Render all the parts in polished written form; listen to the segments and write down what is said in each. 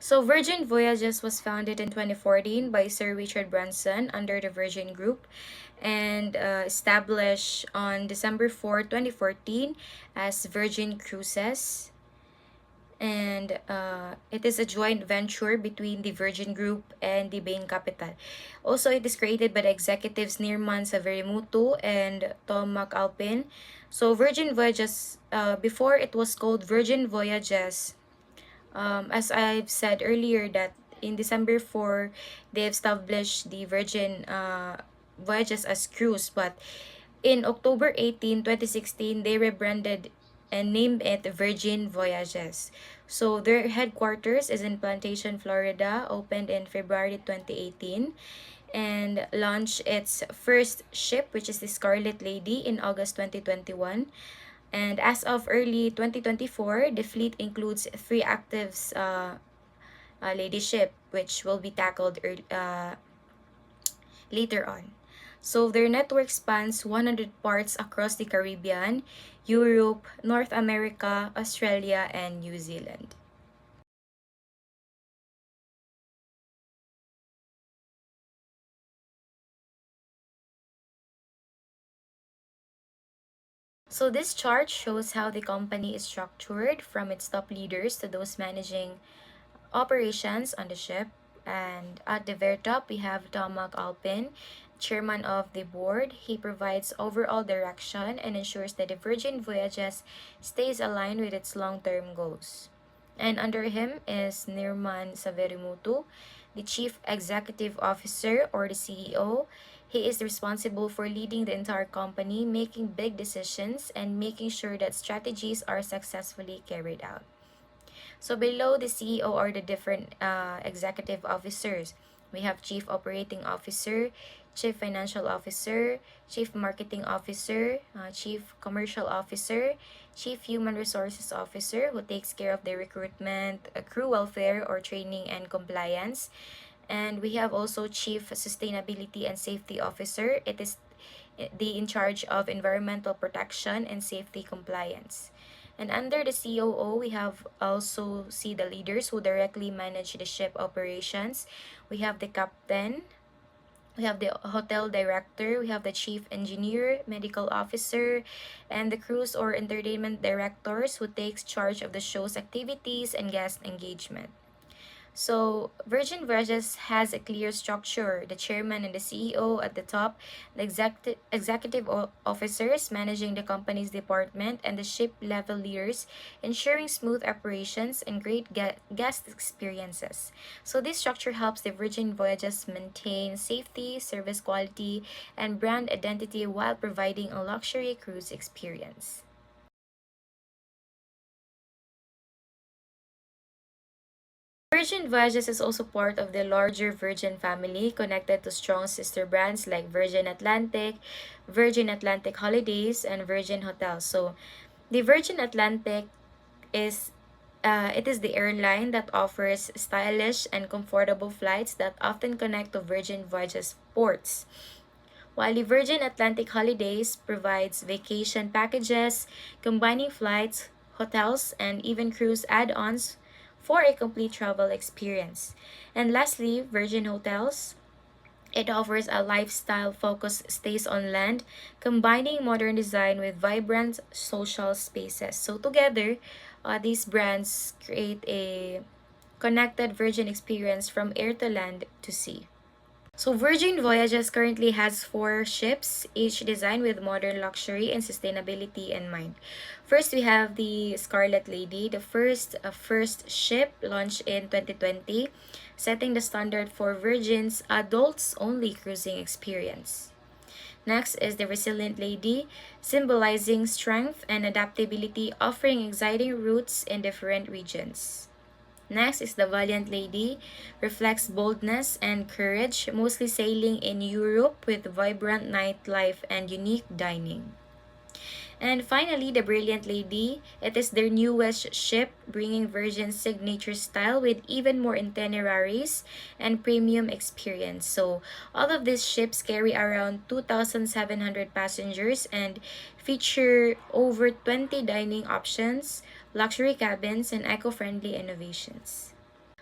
So Virgin Voyages was founded in 2014 by Sir Richard Branson under the Virgin Group and established on December 4, 2014 as Virgin Cruises. And it is a joint venture between the Virgin Group and the Bain Capital. Also, it is created by the executives Nirman Saverimutu and Tom McAlpin. So Virgin Voyages, before it was called Virgin Voyages, as I've said earlier that in December 4, they established the Virgin Voyages as cruise, but in October 18, 2016, they rebranded and named it Virgin Voyages. So their headquarters is in Plantation, Florida, opened in February 2018 and launched its first ship, which is the Scarlet Lady, in August 2021. And as of early 2024, the fleet includes three active lady ship, which will be tackled later on. So their network spans 100 ports across the Caribbean, Europe, North America, Australia, and New Zealand. So this chart shows how the company is structured from its top leaders to those managing operations on the ship. And at the very top, we have Tom McAlpin, chairman of the board. He provides overall direction and ensures that the Virgin Voyages stays aligned with its long-term goals. And under him is Nirman Saverimutu, the chief executive officer or the CEO. He is responsible for leading the entire company, making big decisions, and making sure that strategies are successfully carried out. So below the CEO are the different executive officers. We have Chief Operating Officer, Chief Financial Officer, Chief Marketing Officer, Chief Commercial Officer, Chief Human Resources Officer who takes care of the recruitment, crew welfare or training and compliance. And we have also Chief Sustainability and Safety Officer. It is the in charge of environmental protection and safety compliance. And under the COO, we have also see the leaders who directly manage the ship operations. We have the captain, we have the hotel director, we have the chief engineer, medical officer, and the cruise or entertainment directors who takes charge of the show's activities and guest engagement. So Virgin Voyages has a clear structure: the chairman and the CEO at the top, the executive officers managing the company's department, and the ship level leaders ensuring smooth operations and great guest experiences. So this structure helps the Virgin Voyages maintain safety, service quality, and brand identity while providing a luxury cruise experience. Virgin Voyages is also part of the larger Virgin family, connected to strong sister brands like Virgin Atlantic Holidays, and Virgin Hotels. So, the Virgin Atlantic is it is the airline that offers stylish and comfortable flights that often connect to Virgin Voyages ports. While the Virgin Atlantic Holidays provides vacation packages, combining flights, hotels, and even cruise add-ons for a complete travel experience. And lastly, Virgin Hotels. It offers a lifestyle-focused stays on land, combining modern design with vibrant social spaces. So together, these brands create a connected Virgin experience from air to land to sea. So Virgin Voyages currently has four ships, each designed with modern luxury and sustainability in mind. First, we have the Scarlet Lady, the first ship launched in 2020, setting the standard for Virgin's adults-only cruising experience. Next is the Resilient Lady, symbolizing strength and adaptability, offering exciting routes in different regions. Next is the Valiant Lady, reflects boldness and courage, mostly sailing in Europe with vibrant nightlife and unique dining. And finally, the Brilliant Lady. It is their newest ship, bringing Virgin's signature style with even more itineraries and premium experience. So, all of these ships carry around 2,700 passengers and feature over 20 dining options, luxury cabins, and eco-friendly innovations.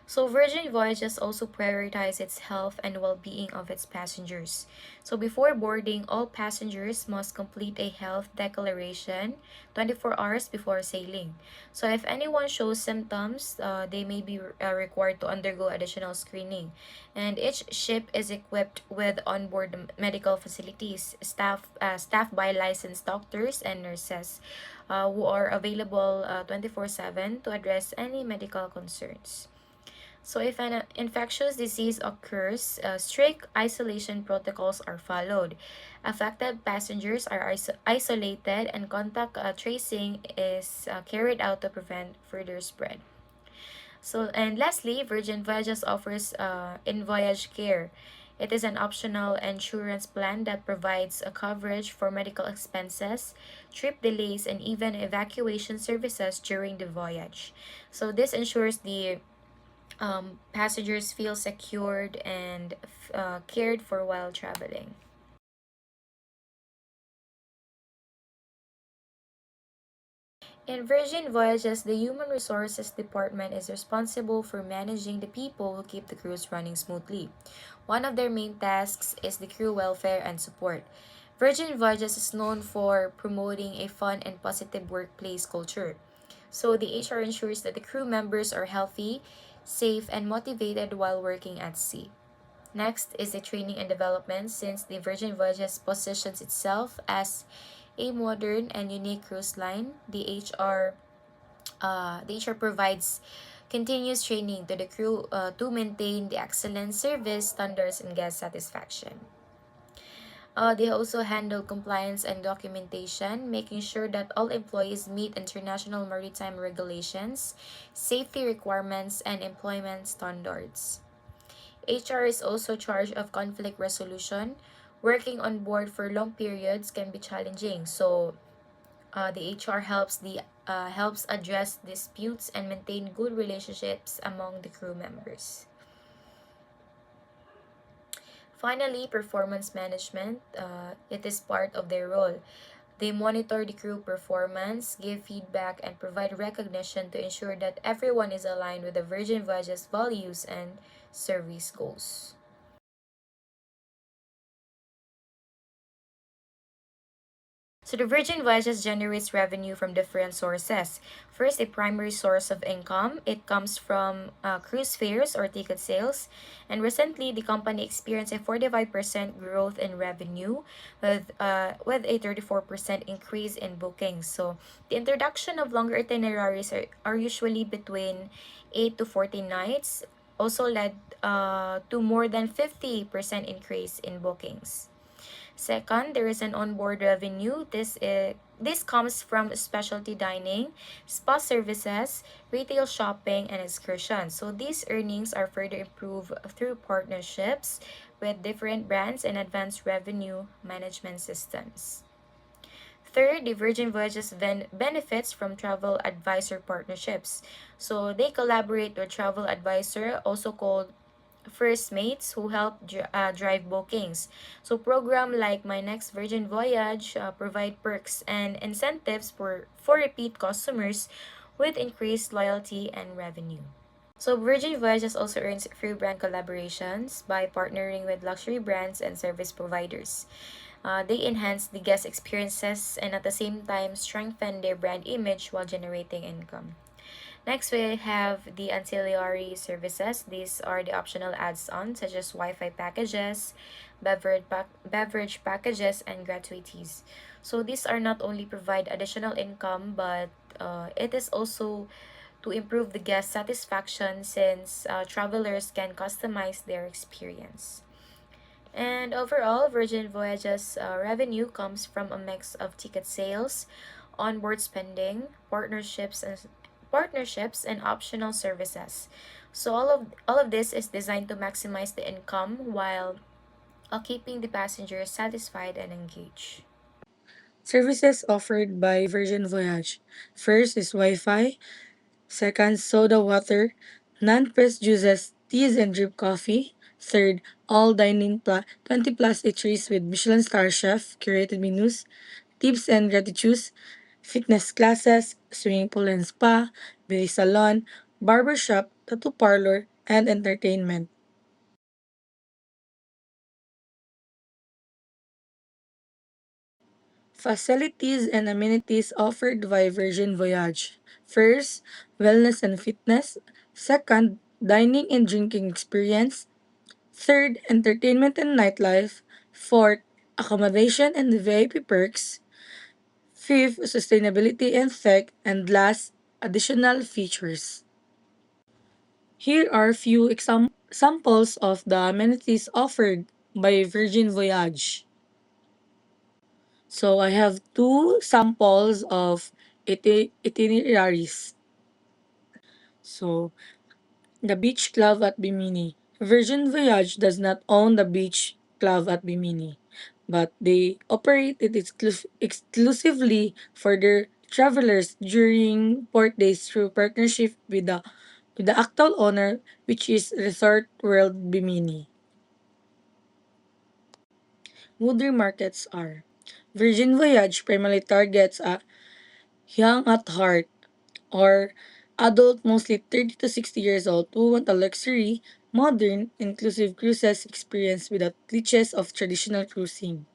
So Virgin Voyages also prioritize its health and well-being of its passengers. So before boarding, all passengers must complete a health declaration 24 hours before sailing. So if anyone shows symptoms, they may be required to undergo additional screening. And each ship is equipped with onboard medical facilities, staffed by licensed doctors and nurses, who are available 24/7 to address any medical concerns. So, if an infectious disease occurs, strict isolation protocols are followed. Affected passengers are isolated, and contact tracing is carried out to prevent further spread. So, and lastly, Virgin Voyages offers in voyage care. It is an optional insurance plan that provides a coverage for medical expenses, trip delays, and even evacuation services during the voyage. So, this ensures the passengers feel secured and cared for while traveling. In Virgin Voyages, the Human Resources Department is responsible for managing the people who keep the cruise running smoothly. One of their main tasks is the crew welfare and support. Virgin Voyages is known for promoting a fun and positive workplace culture. So the HR ensures that the crew members are healthy, safe, and motivated while working at sea. Next is the training and development. Since the Virgin Voyages positions itself as a modern and unique cruise line, the HR provides continuous training to the crew to maintain the excellent service standards and guest satisfaction. They also handle compliance and documentation, making sure that all employees meet international maritime regulations, safety requirements, and employment standards. HR is also charged of conflict resolution. Working on board for long periods can be challenging, so the HR helps address disputes and maintain good relationships among the crew members. Finally, performance management. It is part of their role. They monitor the crew performance, give feedback, and provide recognition to ensure that everyone is aligned with the Virgin Voyages values and service goals. So the Virgin Voyages generates revenue from different sources. First, a primary source of income. It comes from cruise fares or ticket sales. And recently, the company experienced a 45% growth in revenue with a 34% increase in bookings. So the introduction of longer itineraries are usually between 8 to 14 nights also led to more than 50% increase in bookings. Second, there is an onboard revenue. This comes from specialty dining, spa services, retail shopping, and excursions. So these earnings are further improved through partnerships with different brands and advanced revenue management systems. Third, the Virgin Voyages benefits from travel advisor partnerships. So they collaborate with travel advisor, also called first mates, who help drive bookings. So program like My Next Virgin Voyage provide perks and incentives for repeat customers with increased loyalty and revenue. So Virgin Voyages also earns through brand collaborations by partnering with luxury brands and service providers. They enhance the guest experiences and at the same time strengthen their brand image while generating income. Next, we have the ancillary services. These are the optional add-ons such as Wi-Fi packages, beverage packages, and gratuities. So these are not only provide additional income, but it is also to improve the guest satisfaction since travelers can customize their experience. And overall, Virgin Voyages revenue comes from a mix of ticket sales, onboard spending, partnerships and optional services. So all of this is designed to maximize the income while keeping the passengers satisfied and engaged. Services offered by Virgin Voyage. First is Wi-Fi. Second, soda water. Non-pressed juices, teas, and drip coffee. Third, all dining 20 plus eateries with Michelin star chef, curated menus, tips and gratitudes, fitness classes, swimming pool and spa, beauty salon, barber shop, tattoo parlor, and entertainment. Facilities and amenities offered by Virgin Voyage. First, wellness and fitness. Second, dining and drinking experience. Third, entertainment and nightlife. Fourth, accommodation and VIP perks. Fifth, sustainability and tech. And last, additional features. Here are few examples of the amenities offered by Virgin Voyage. So I have two samples of itineraries. So the Beach Club at Bimini. Virgin Voyage does not own the Beach Club at Bimini, but they operate it exclusively for their travelers during port days through partnership with the actual owner, which is Resort World Bimini. Who their markets are. Virgin Voyage primarily targets a young at heart or adult, mostly 30 to 60 years old, who want a luxury, modern, inclusive cruises experience without glitches of traditional cruising.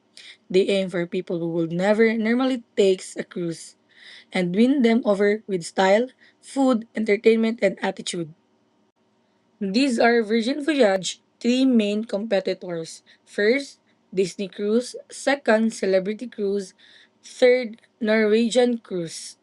They aim for people who would never normally take a cruise and win them over with style, food, entertainment, and attitude. These are Virgin Voyage three main competitors. First, Disney Cruise. Second, Celebrity Cruise. Third, Norwegian Cruise.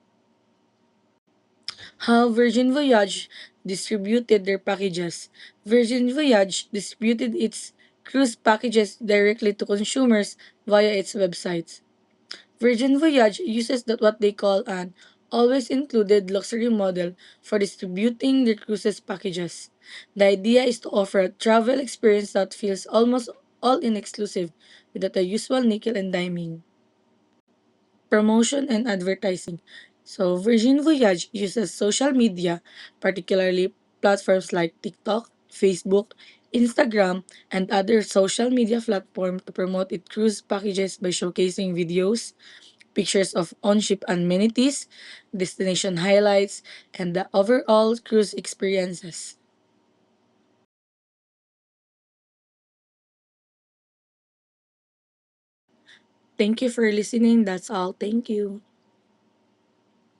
How Virgin Voyage distributed their packages. Virgin Voyage distributed its cruise packages directly to consumers via its websites. Virgin Voyage uses what they call an always included luxury model for distributing their cruises packages. The idea is to offer a travel experience that feels almost all in exclusive without the usual nickel and diming. Promotion and advertising. So Virgin Voyage uses social media, particularly platforms like TikTok, Facebook, Instagram, and other social media platforms to promote its cruise packages by showcasing videos, pictures of on-ship amenities, destination highlights, and the overall cruise experiences. Thank you for listening. That's all. Thank you.